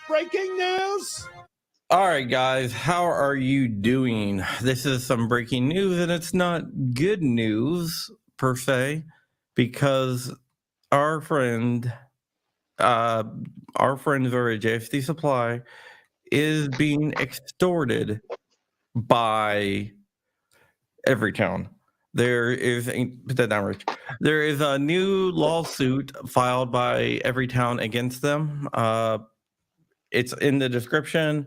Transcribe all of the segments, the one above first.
Breaking news! All right, guys, how are you doing? This is some breaking news, and it's not good news per se, because our friends over at JSD Supply is being extorted by Everytown. There is a new lawsuit filed by Everytown against them. It's in the description.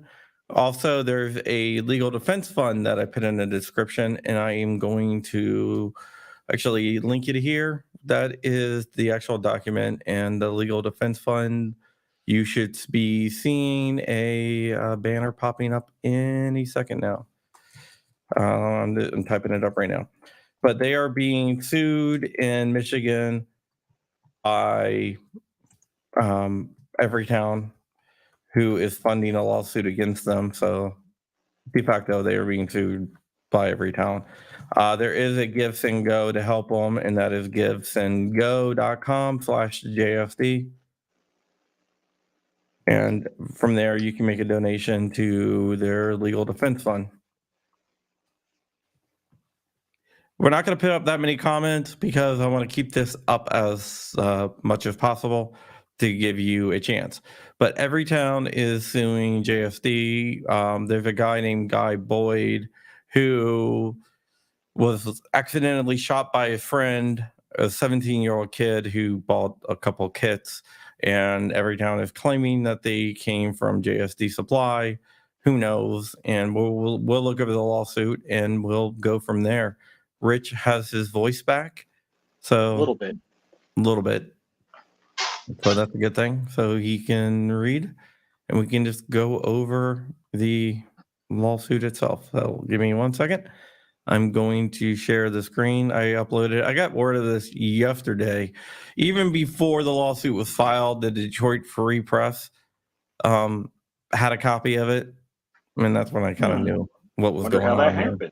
Also, there's a legal defense fund that I put in the description, and I am going to actually link it here. That is the actual document and the legal defense fund. You should be seeing a banner popping up any second now. I'm typing it up right now. But they are being sued in Michigan by Everytown, who is funding a lawsuit against them. So de facto, they are being sued by Everytown. There is a Give Send Go to help them, and that is givesendgo.com/JSD. And from there, you can make a donation to their legal defense fund. We're not going to put up that many comments because I want to keep this up as much as possible to give you a chance. But Everytown is suing JSD. There's a guy named Guy Boyd who was accidentally shot by a friend, a 17-year-old kid who bought a couple kits, and Everytown is claiming that they came from JSD Supply. Who knows? And we'll look over the lawsuit and we'll go from there. Rich has his voice back, so a little bit. So that's a good thing. So he can read, and we can just go over the lawsuit itself. So give me 1 second. I'm going to share the screen. I got word of this yesterday, even before the lawsuit was filed. The Detroit Free Press had a copy of it, and that's when I kind of knew what was going on. How that happened.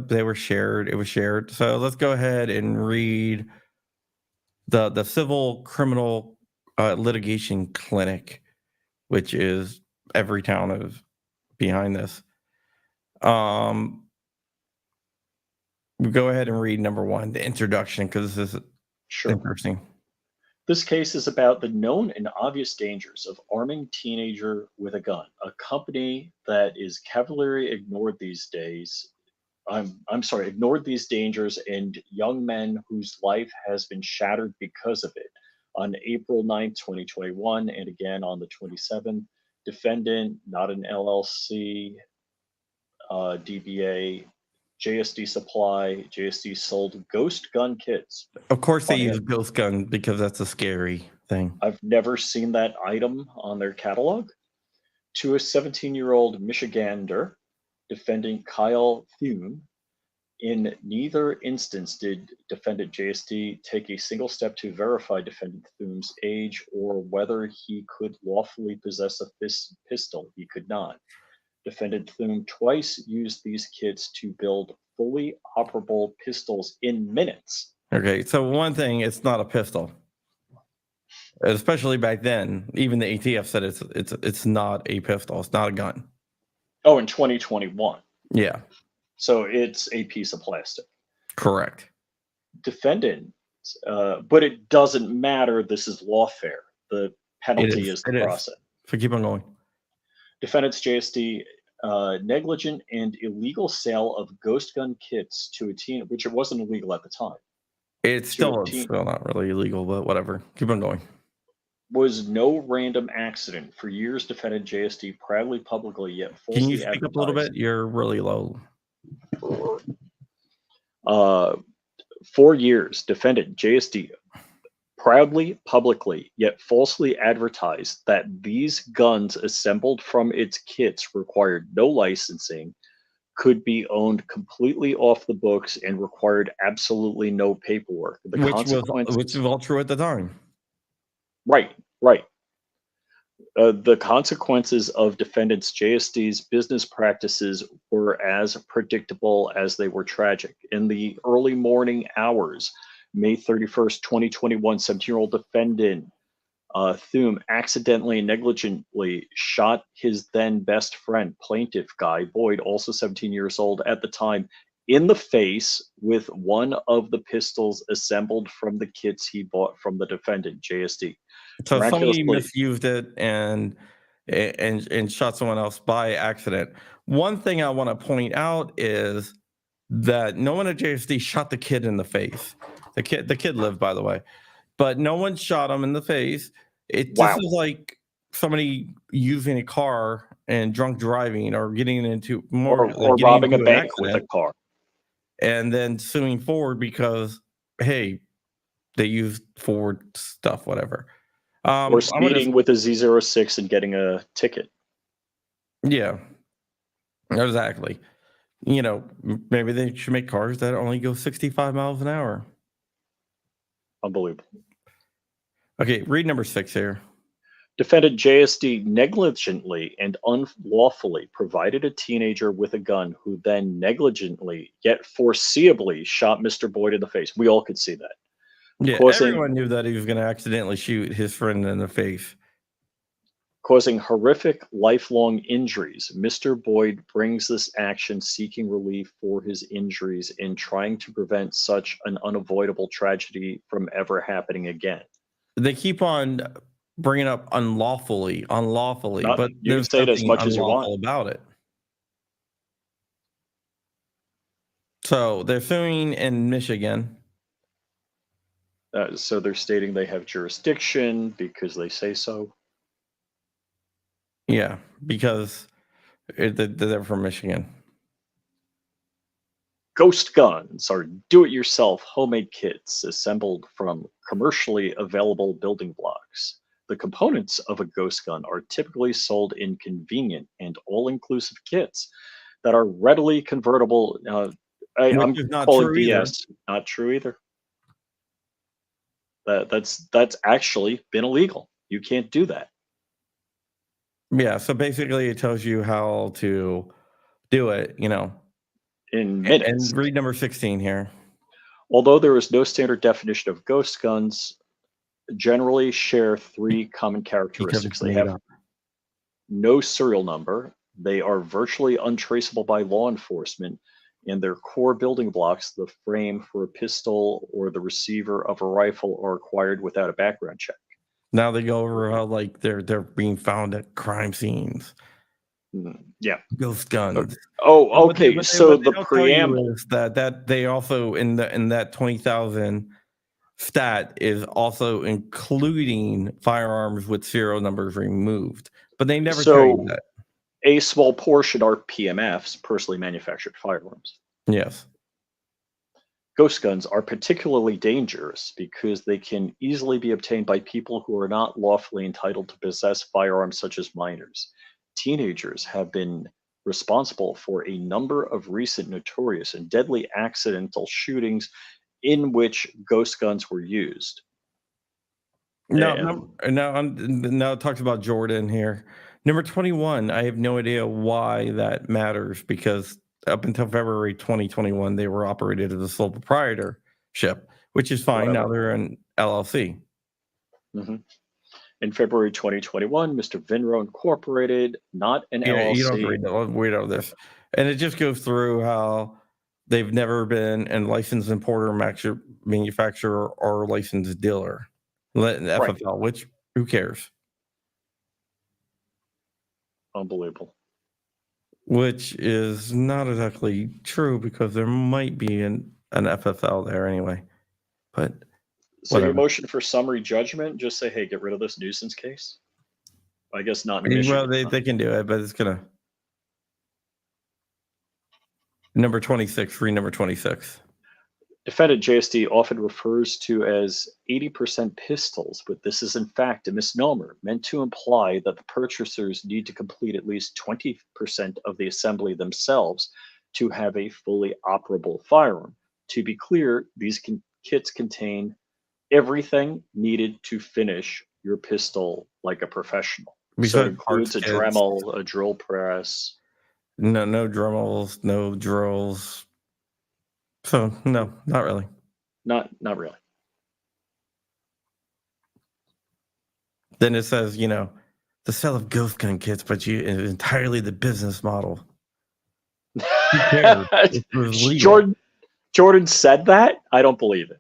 They were shared. It was shared. So let's go ahead and read the Civil Criminal Litigation Clinic, which is Everytown is behind this. Go ahead and read number 1, the introduction, because this is interesting. This case is about the known and obvious dangers of arming teenager with a gun. A company that is cavalierly ignored these days. Ignored these dangers and young men whose life has been shattered because of it. On April 9th, 2021, and again on the 27th, defendant, not an LLC, DBA, JSD Supply, JSD sold ghost gun kits. Of course they use ghost gun because that's a scary thing. I've never seen that item on their catalog. To a 17-year-old Michigander, defendant Kyle Thune. In neither instance did defendant JSD take a single step to verify defendant Thune's age or whether he could lawfully possess a pistol. He could not. Defendant Thune twice used these kits to build fully operable pistols in minutes. Okay, so one thing, it's not a pistol. Especially back then, even the ATF said it's not a pistol. It's not a gun. Oh, in 2021. Yeah, So it's a piece of plastic. correct. Defendant, but it doesn't matter. This is lawfare. The It penalty is. is the It is. process. So keep on going. Defendant's JSD, negligent and illegal sale of ghost gun kits to a teen, which it wasn't illegal at the time, It's to a still teen, not really illegal, but whatever. Keep on going. was no random accident. For years, defendant JSD proudly, publicly, yet Can you falsely speak up a little advertised. bit? You're really low. Uh, 4 years, defendant JSD proudly, publicly, yet falsely advertised that these guns assembled from its kits required no licensing, could be owned completely off the books, and required absolutely no paperwork. The Which was consequences, all true at the time. right, right. The consequences of defendants JSD's business practices were as predictable as they were tragic. In the early morning hours, May 31st, 2021, 17-year-old defendant Thum accidentally and negligently shot his then best friend, plaintiff Guy Boyd, also 17 years old at the time, in the face with one of the pistols assembled from the kits he bought from the defendant, JSD. So somebody Miraculously, misused it and shot someone else by accident. One thing I want to point out is that no one at JSD shot the kid in the face. The kid lived, by the way, but no one shot him in the face. This wow. is like somebody using a car and drunk driving, or getting into Or getting robbing a into an bank with a accident car. and then suing Ford because, hey, they used Ford stuff, whatever. Or I'm gonna speeding with a Z06 and getting a ticket. Yeah, exactly. Maybe they should make cars that only go 65 miles an hour. Unbelievable. Okay, read number 6 here. Defendant JSD negligently and unlawfully provided a teenager with a gun who then negligently yet foreseeably shot Mr. Boyd in the face. We all could see that. Yeah, Causing everyone knew that he was going to accidentally shoot his friend in the face. causing horrific lifelong injuries. Mr. Boyd brings this action seeking relief for his injuries and trying to prevent such an unavoidable tragedy from ever happening again. They keep on bringing up unlawfully, Not but You can there's say it as nothing much as you want. unlawful about it. So they're suing in Michigan. So they're stating they have jurisdiction because they say so. Yeah, because they're from Michigan. Ghost guns are do-it-yourself homemade kits assembled from commercially available building blocks. The components of a ghost gun are typically sold in convenient and all-inclusive kits that are readily convertible. Which I'm is not calling true either. BS. Not true either. That's actually been illegal. You can't do that. Yeah, so basically it tells you how to do it, In And minutes. read number 16 here. Although there is no standard definition of ghost guns, generally share three common Because characteristics. it's They made have up. no serial number. They are virtually untraceable by law enforcement, and their core building blocks, the frame for a pistol or the receiver of a rifle, are acquired without a background check. Now they go over how they're being found at crime scenes, Yeah. ghost guns. Oh, What they okay. what they So what they the don't tell you preamble. is that they also in that 20,000 stat is also including firearms with serial numbers removed, but they never tell you So that. a small portion are PMFs, personally manufactured firearms. Yes. Ghost guns are particularly dangerous because they can easily be obtained by people who are not lawfully entitled to possess firearms, such as minors. Teenagers have been responsible for a number of recent notorious and deadly accidental shootings in which ghost guns were used. No, And now it talks about Jordan here. Number 21, I have no idea why that matters, because up until February 2021, they were operated as a sole proprietorship, which is fine. Now whatever. they're an LLC. Mhm. In February 2021, Mr. Vinro Incorporated, not an You don't have to LLC. read the read all this, and it just goes through how they've never been a licensed importer, manufacturer, or licensed dealer. Right. FFL, which who cares? Unbelievable. Which is not exactly true because there might be an FFL there anyway, but So your whatever. motion for summary judgment, just say, hey, get rid of this nuisance case? I guess not in Well, Michigan. they can do it, but it's gonna number 26, read number 26. Defendant JSD often refers to as 80% pistols, but this is in fact a misnomer meant to imply that the purchasers need to complete at least 20% of the assembly themselves to have a fully operable firearm. To be clear, these kits contain everything needed to finish your pistol like a professional. So it Besides parts includes a kits, Dremel, a drill press. no Dremels, no drills. So no, not really. Not really. Then it says, the sale of ghost gun kits, but entirely the business model. Who cares? It was legal. Jordan said that? I don't believe it.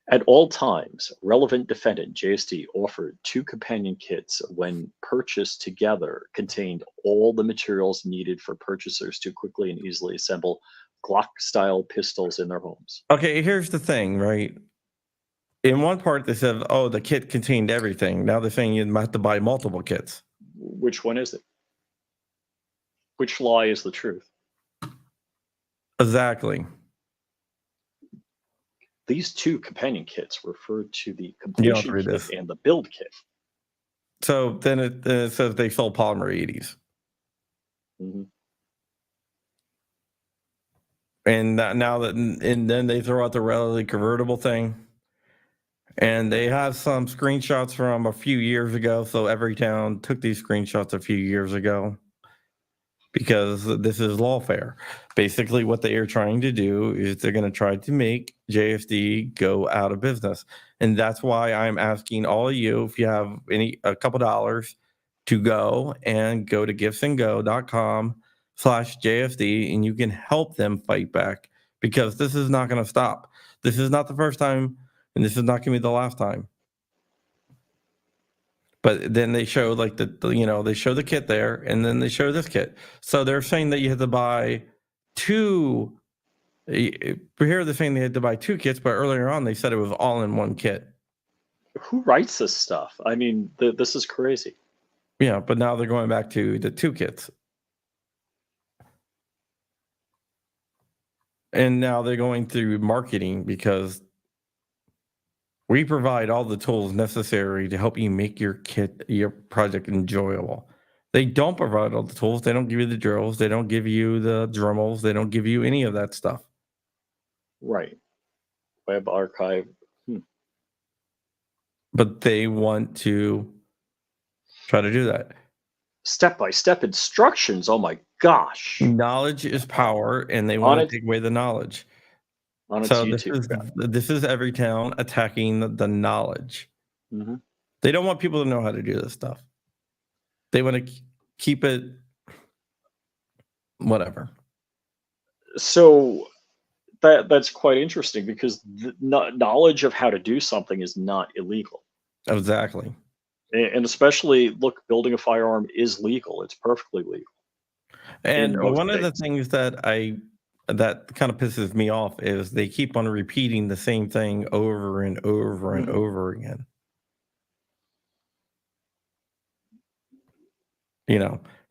At all times, relevant defendant JSD offered 2 companion kits when purchased together contained all the materials needed for purchasers to quickly and easily assemble Glock-style pistols in their homes. Okay, here's the thing, right? In one part, they said, oh, the kit contained everything. Now they're saying you have to buy multiple kits. Which one is it? Which lie is the truth? Exactly. These 2 companion kits refer to the You don't have to completion read kit this. and the build kit. So then it says they sold polymer 80s. Mm-hmm. And then they throw out the relatively convertible thing. And they have some screenshots from a few years ago. So Everytown took these screenshots a few years ago because this is lawfare. Basically, what they are trying to do is they're going to try to make JSD go out of business. And that's why I'm asking all of you, if you have a couple dollars, to go to giftsandgo.com/JSD, and you can help them fight back, because this is not going to stop. This is not the first time, and this is not going to be the last time. But then they show like they show the kit there, and then they show this kit. So they're saying that you have to buy 2. Here they're saying they had to buy 2 kits, but earlier on they said it was all in one kit. Who writes this stuff? I mean, this is crazy. Yeah, but now they're going back to the 2 kits. And now they're going through marketing because we provide all the tools necessary to help you make your project enjoyable. They don't provide all the tools. They don't give you the drills. They don't give you the Dremels. They don't give you any of that stuff. Right. Web archive. But they want to try to do that. Step-by-step instructions. Oh my gosh. Knowledge is power, and they want to take away the knowledge. On its So YouTube. this is Everytown attacking the knowledge. Mm-hmm. They don't want people to know how to do this stuff. They want to keep it whatever. So that's quite interesting, because the knowledge of how to do something is not illegal. Exactly. And especially, look, building a firearm is legal. It's perfectly legal. And one of the things that kind of pisses me off is they keep on repeating the same thing over and over and over again.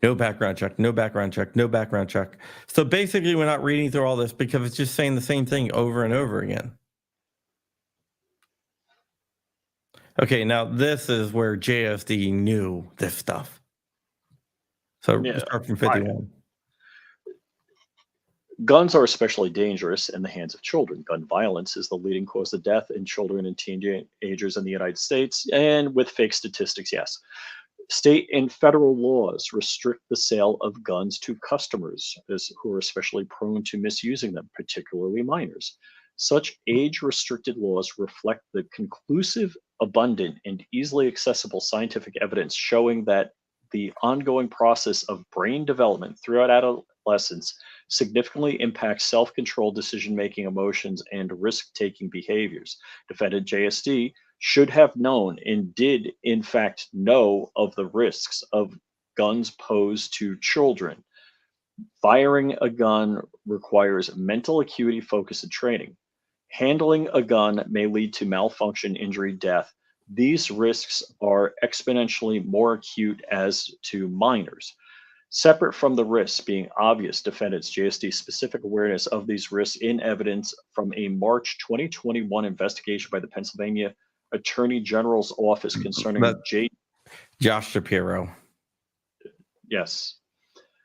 No background check, no background check, no background check. So basically, we're not reading through all this because it's just saying the same thing over and over again. Okay, now this is where JSD knew this stuff. So start from 51. Guns are especially dangerous in the hands of children. Gun violence is the leading cause of death in children and teenagers in the United States, and with fake statistics, yes. State and federal laws restrict the sale of guns to customers who are especially prone to misusing them, particularly minors. Such age-restricted laws reflect the conclusive abundant, and easily accessible scientific evidence showing that the ongoing process of brain development throughout adolescence significantly impacts self control, decision making, emotions, and risk taking behaviors. Defendant JSD should have known and did, in fact, know of the risks of guns posed to children. Firing a gun requires mental acuity, focus, and training. Handling a gun may lead to malfunction, injury, death. These risks are exponentially more acute as to minors. Separate from the risks being obvious, defendants JSD's specific awareness of these risks in evidence from a March 2021 investigation by the Pennsylvania Attorney General's office concerning But Josh Shapiro, yes,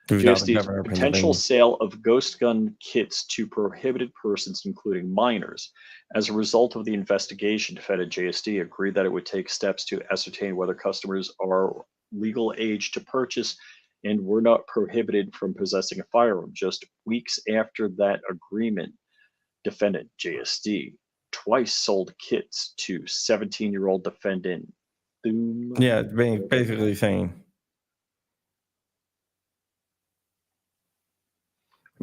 who's now the JSD's governor of potential Pennsylvania. sale of ghost gun kits to prohibited persons, including minors. As a result of the investigation, defendant JSD agreed that it would take steps to ascertain whether customers are legal age to purchase and were not prohibited from possessing a firearm. Just weeks after that agreement, defendant JSD twice sold kits to 17-year-old defendant Thum. Yeah, basically saying.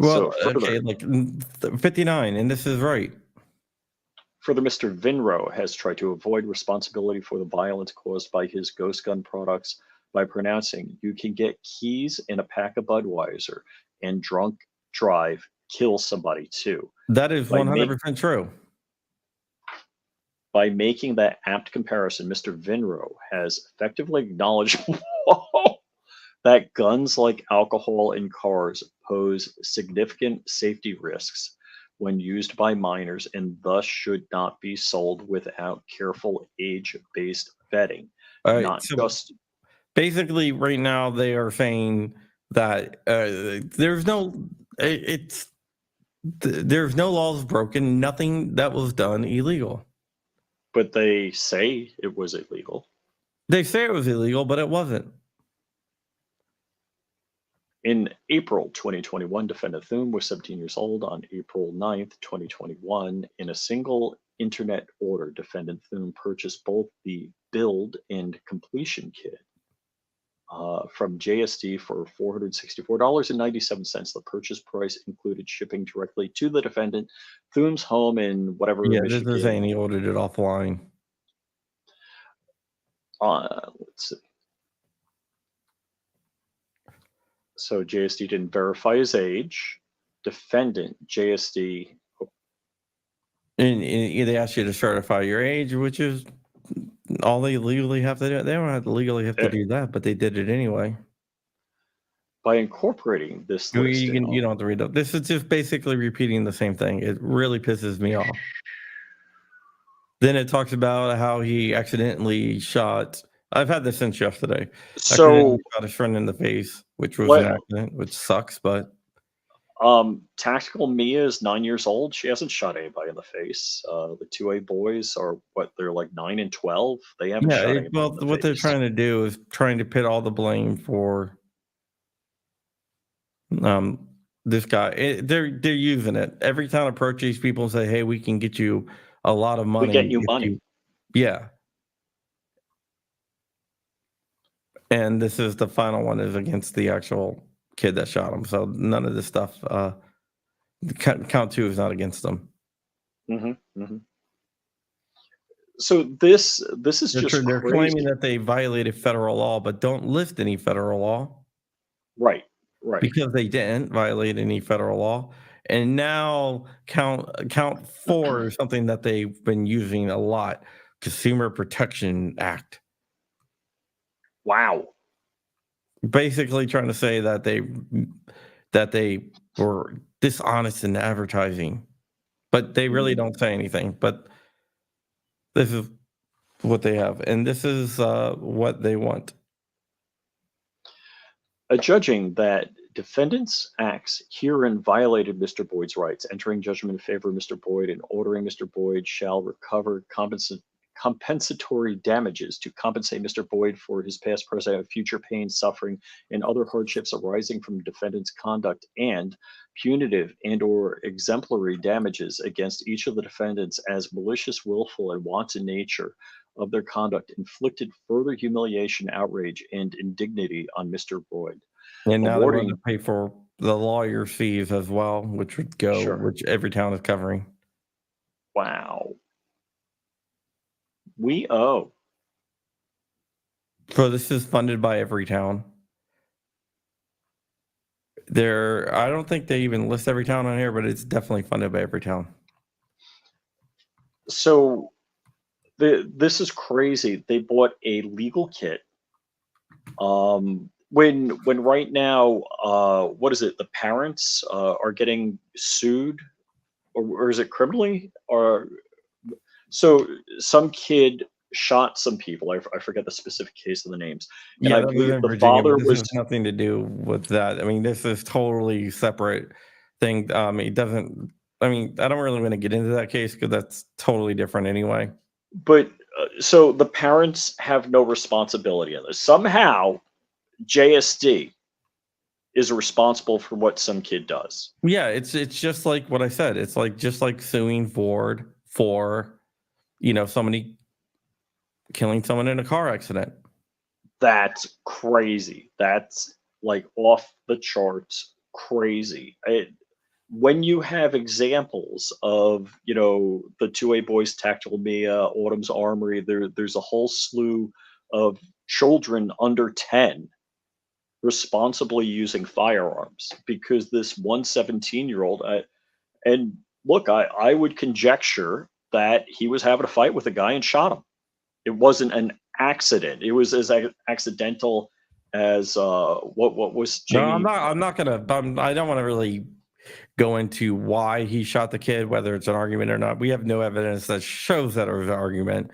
So Well, further, okay, like 59, and this is right. Further, Mr. Vinro has tried to avoid responsibility for the violence caused by his ghost gun products by pronouncing, "You can get keys and a pack of Budweiser and drunk drive, kill somebody too." That is By, make, 100% true. by making that apt comparison, Mr. Vinro has effectively acknowledged that guns, like alcohol in cars, pose significant safety risks when used by minors and thus should not be sold without careful age based vetting. All right, Not so just, basically, right now they are saying that there's no, there's no laws broken, nothing that was done illegal. but they say it was illegal. They say it was illegal, but it wasn't. In April 2021, defendant Thum was 17 years old. On April 9th, 2021, in a single internet order, defendant Thum purchased both the build and completion kit from JSD for $464.97. The purchase price included shipping directly to the defendant Thum's home in whatever Yeah, this is saying Michigan. he ordered it offline. Let's see. So JSD didn't verify his age. Defendant JSD. And they ask you to certify your age, which is all they legally have to do. They don't have to legally have to do that, but they did it anyway. By incorporating this list, You don't have to read it. This is just basically repeating the same thing. It really pisses me off. Then it talks about how he accidentally shot. I've had this since yesterday. So shot his friend in the face, which was an accident, which sucks. But Tactical Mia is 9 years old. She hasn't shot anybody in the face. The 2A boys are what? They're like 9 and 12. They haven't shot anybody well, in the what face. they're trying to do is trying to put all the blame for this guy. They're using it. Everytown approach these people and say, "Hey, we can get you a lot of money. We get you money." Yeah. And this is the final one is against the actual kid that shot him. So none of this stuff. Count 2 is not against them. Mm-hmm, mm-hmm. So this is just they're crazy. claiming that they violated federal law, but don't list any federal law. Right. Because they didn't violate any federal law. And now count 4 is something that they've been using a lot. Consumer Protection Act. Wow. Basically trying to say that they were dishonest in advertising. But they really don't say anything. But this is what they have. And this is what they want. Adjudging that defendant's acts herein violated Mr. Boyd's rights, entering judgment in favor of Mr. Boyd and ordering Mr. Boyd shall recover compensatory damages to compensate Mr. Boyd for his past, present, and future pain, suffering, and other hardships arising from defendant's conduct, and punitive and or exemplary damages against each of the defendants as malicious, willful, and wanton nature of their conduct inflicted further humiliation, outrage, and indignity on Mr. Boyd, And now they want to awarding, pay for the lawyer fees as well, which would go, sure, which Everytown is covering. wow, we owe. So this is funded by Everytown. I don't think they even list Everytown on here, but it's definitely funded by Everytown. So this is crazy. They bought a legal kit. When right now, what is it? The parents are getting sued, or is it criminally? Or so some kid shot some people. I forget the specific case of the names, and Yeah, I that was believe in the Virginia, but father this was. has nothing to do with that. I mean, this is totally separate thing. It doesn't. I mean, I don't really want to get into that case because that's totally different anyway. But so the parents have no responsibility in this. Somehow, JSD is responsible for what some kid does. Yeah, it's just like what I said. It's like just like suing Ford for somebody killing someone in a car accident. That's crazy. That's like off the charts crazy. When you have examples of, the 2A Boys, Tactical Mia, Autumn's Armory, there's a whole slew of children under 10 responsibly using firearms because this 117-year-old, and look, I would conjecture that he was having a fight with a guy and shot him. It wasn't an accident. It was as accidental as what was No, I'm Jamie? not. I'm not gonna. I don't want to really go into why he shot the kid, whether it's an argument or not. We have no evidence that shows that it was an argument.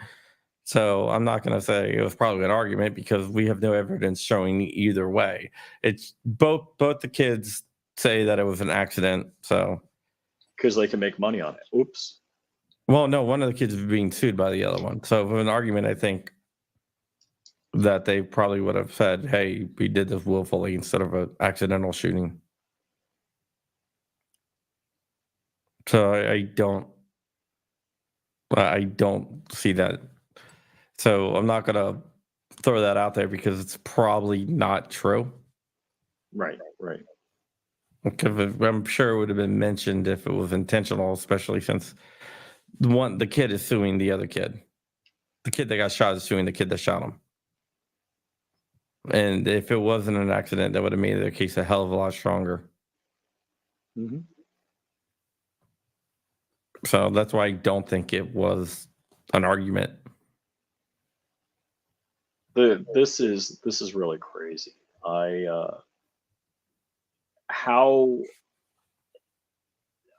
So I'm not going to say it was probably an argument because we have no evidence showing either way. It's both the kids say that it was an accident. So, Because they can make money on it. Oops. well, no, one of the kids is being sued by the other one. So for an argument, I think that they probably would have said, "Hey, we did this willfully instead of an accidental shooting." So I don't see that. So I'm not going to throw that out there because it's probably not true. Right, right. Because I'm sure it would have been mentioned if it was intentional, especially since the kid is suing the other kid. The kid that got shot is suing the kid that shot him. And if it wasn't an accident, that would have made their case a hell of a lot stronger. Hmm. So that's why I don't think it was an argument. This is really crazy. How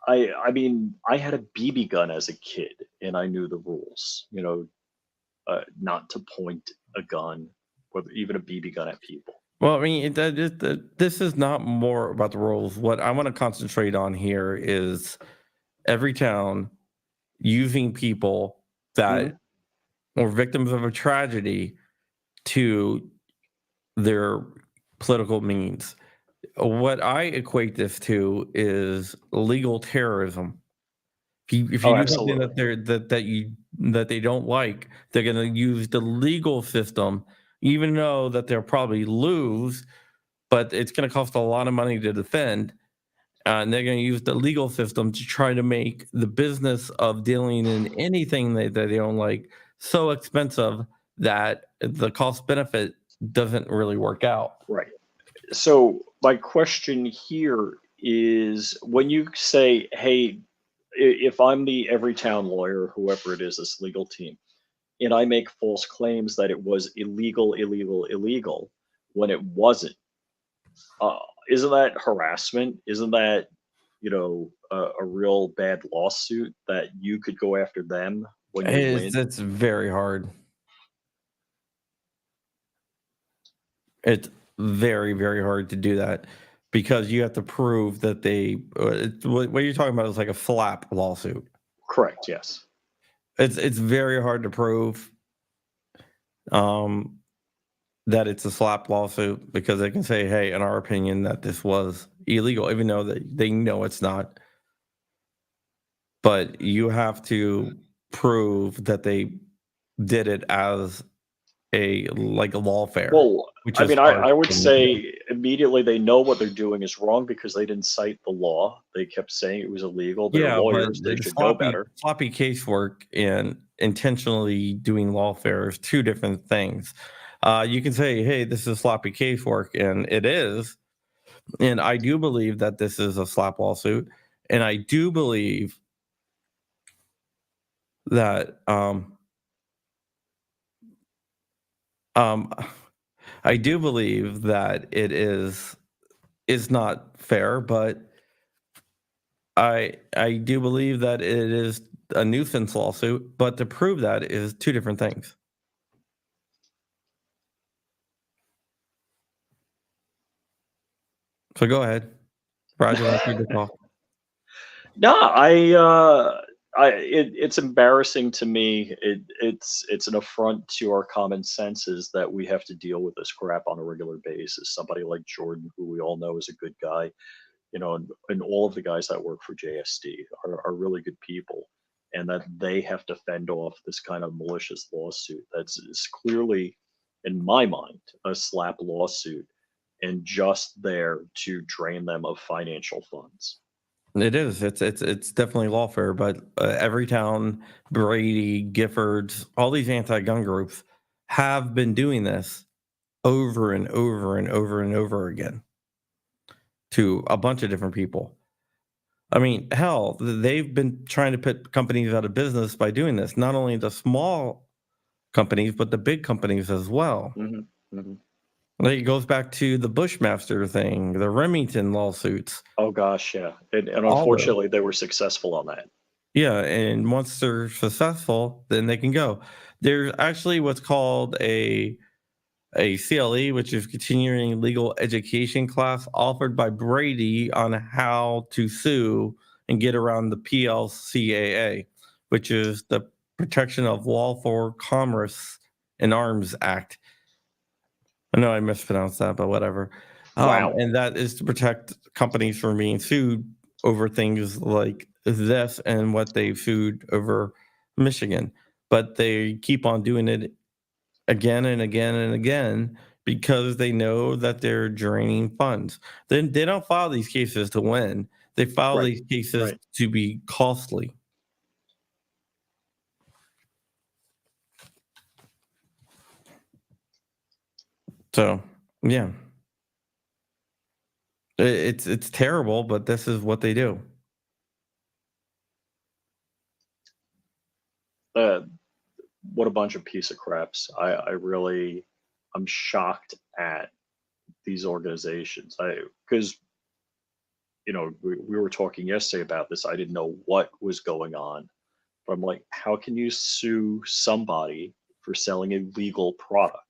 I mean, I had a BB gun as a kid, and I knew the rules. Not to point a gun, or even a BB gun, at people. Well, I mean, this is not more about the rules. What I want to concentrate on here is Everytown using people Hmm. that were victims of a tragedy to their political means. What I equate this to is legal terrorism. If you Oh, do something absolutely. that they don't like, they're going to use the legal system, even though that they'll probably lose, but it's going to cost a lot of money to defend. And they're going to use the legal system to try to make the business of dealing in anything that they don't like so expensive that the cost benefit doesn't really work out. Right. So my question here is, when you say, "Hey, if I'm the Everytown lawyer, whoever it is, this legal team, and I make false claims that it was illegal, illegal, illegal, when it wasn't, uh, isn't that harassment? Isn't that, a real bad lawsuit that you could go after them when you win?" It's very hard. It's very, very hard to do that because you have to prove that what you're talking about is like a flap lawsuit. Correct. Yes. It's very hard to prove um, that it's a slap lawsuit because they can say, "Hey, in our opinion, that this was illegal," even though they know it's not. But you have to prove that they did it as a lawfare, Well, which I is mean, hard I would for them to do. say immediately they know what they're doing is wrong because they didn't cite the law. They kept saying it was illegal. They're Yeah, but lawyers. They the should know sloppy better. sloppy casework and intentionally doing lawfare is two different things. You can say, "Hey, this is sloppy casework," and it is. And I do believe that this is a slap lawsuit, and I do believe that um, I do believe that it is not fair, but I do believe that it is a nuisance lawsuit. But to prove that is two different things. So go ahead. Roger, that's your call. No, it's embarrassing to me. It's an affront to our common senses that we have to deal with this crap on a regular basis. Somebody like Jordan, who we all know is a good guy, and all of the guys that work for JSD are really good people, and that they have to fend off this kind of malicious lawsuit that's is clearly, in my mind, a slap lawsuit and just there to drain them of financial funds. It is. It's definitely lawfare, but Everytown, Brady, Giffords, all these anti-gun groups have been doing this over and over and over and over again to a bunch of different people. I mean, hell, they've been trying to put companies out of business by doing this. Not only the small companies, but the big companies as well. Hmm. Hmm. Like, it goes back to the Bushmaster thing, the Remington lawsuits, Oh gosh, yeah, and all those. unfortunately, they were successful on that. Yeah, and once they're successful, then they can go. There's actually what's called a CLE, which is continuing legal education class offered by Brady on how to sue and get around the PLCAA, which is the Protection of Lawful Commerce and Arms Act. I know I mispronounced that, but whatever. Wow. And that is to protect companies from being sued over things like this and what they've sued over Michigan. But they keep on doing it again and again and again because they know that they're draining funds. Then they don't file these cases to win. They file Right. these cases Right. to be costly. So yeah, it's terrible, but this is what they do. Uh, what a bunch of piece of craps. I really, I'm shocked at these organizations. Because we were talking yesterday about this. I didn't know what was going on, but I'm like, how can you sue somebody for selling a legal product?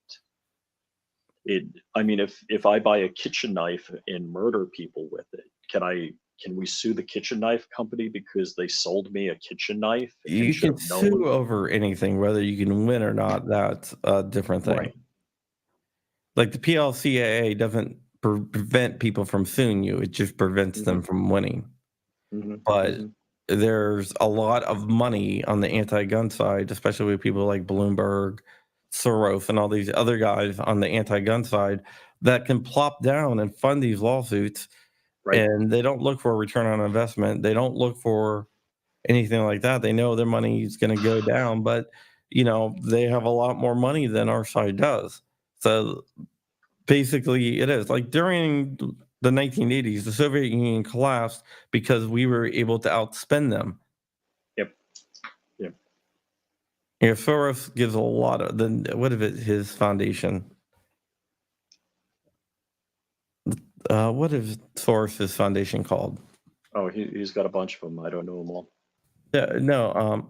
It, I mean, if I buy a kitchen knife and murder people with it, can we sue the kitchen knife company because they sold me a kitchen knife and You should can have known? sue over anything, whether you can win or not. That's a different thing. Right. Like the PLCAA doesn't prevent people from suing you; it just prevents Hmm. them from winning. Hmm. But Hmm. there's a lot of money on the anti-gun side, especially with people like Bloomberg, Soros, and all these other guys on the anti-gun side that can plop down and fund these lawsuits, Right. and they don't look for a return on investment. They don't look for anything like that. They know their money is going to go down, but they have a lot more money than our side does. So basically, it is like during the 1980s, the Soviet Union collapsed because we were able to outspend them. Yep. Yep. Soros gives a lot of what is it? His foundation. What is Soros's foundation called? Oh, he's got a bunch of them. I don't know them all. No,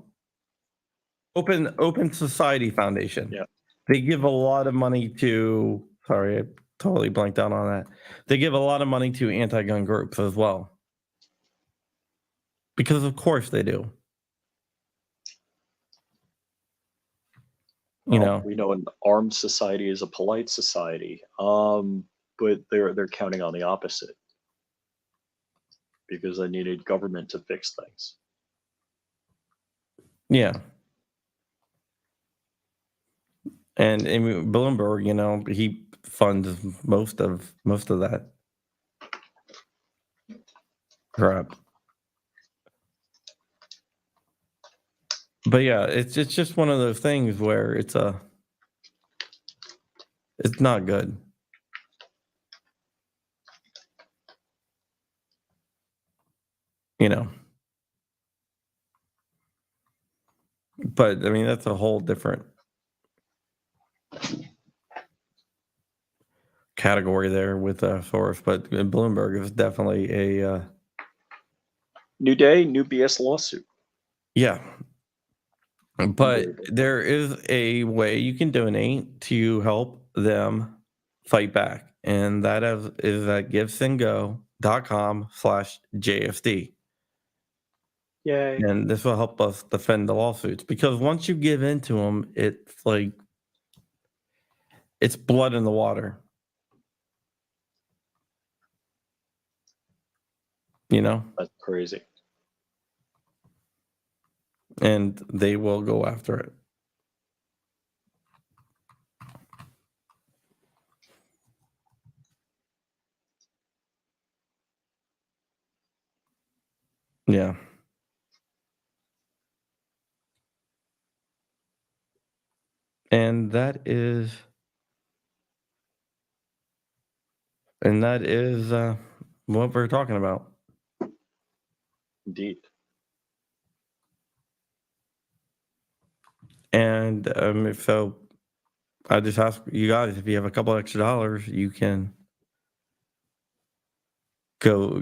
Open Society Foundation. Yeah. They give a lot of money to. Sorry, I totally blanked out on that. They give a lot of money to anti-gun groups as well, because of course they do. You Well, know, we know an armed society is a polite society, but they're counting on the opposite because they needed government to fix things. yeah. And I mean, Bloomberg, you know, he funds most of that crap. But yeah, it's just one of those things where it's not good. You know. But I mean, that's a whole different category there with Soros. But Bloomberg is definitely a New day, new BS lawsuit. yeah. But Unbelievable. there is a way you can donate to help them fight back, and that is at givesandgo.com/JSD. Yay. And this will help us defend the lawsuits, because once you give in to them, it's like it's blood in the water. You know? That's crazy. And they will go after it. Yeah. And that is what we're talking about. Indeed. And so I just ask you guys, if you have a couple extra dollars, you can go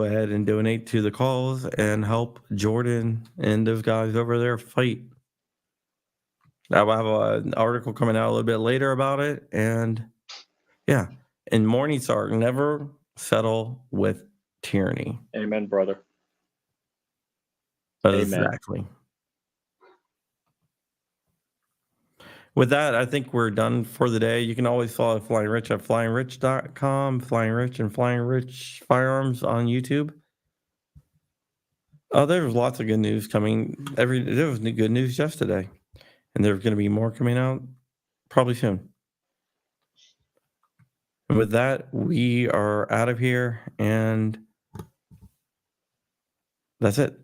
ahead and donate to the cause and help Jordan and those guys over there fight. I'll have an article coming out a little bit later about it. And yeah, and Morningstar, never settle with tyranny. Amen, brother. Amen. Exactly. With that, I think we're done for the day. You can always follow Flying Rich at flyingrich.com, Flying Rich and Flying Rich Firearms on YouTube. Oh, there's lots of good news coming. There was good news yesterday, and there's going to be more coming out probably soon. And with that, we are out of here, and that's it.